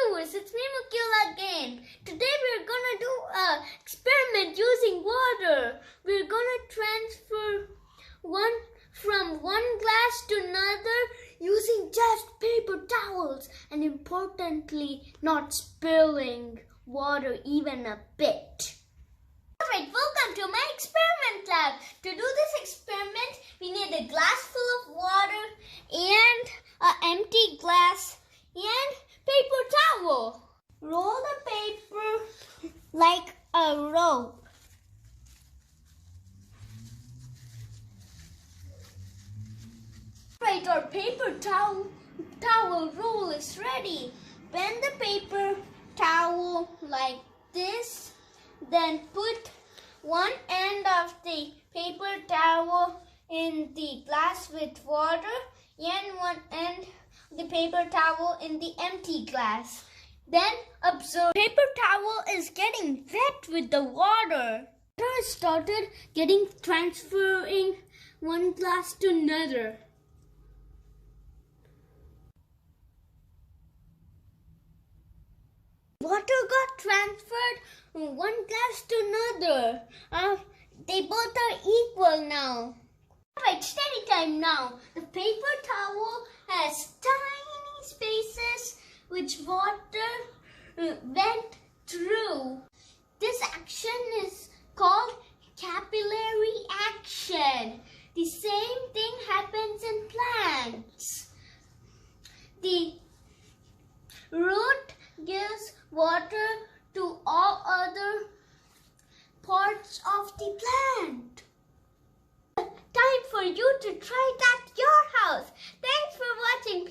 viewers, it's me Mukil again. Today we're gonna do an experiment using water. We're gonna transfer from one glass to another using just paper towels and importantly not spilling water even a bit. Alright, welcome to my experiment lab. To do this experiment, we need a glass full of water and an empty glass and paper towel. Roll the paper like a rope. Right, our paper towel roll is ready. Bend the paper towel like this. Then put one end of the paper towel in the glass with water and one end of the paper towel in the empty glass. Then observe. Paper towel is getting wet with the water. Water started transferring one glass to another. Water got transferred from one glass to another. They both are equal now. Alright, steady time now. The paper towel has tiny spaces which water went through. This action is called capillary action. The same thing happens in plants. The root gives water to all other parts of the plant. Time for you to try it at your house. Thanks for watching.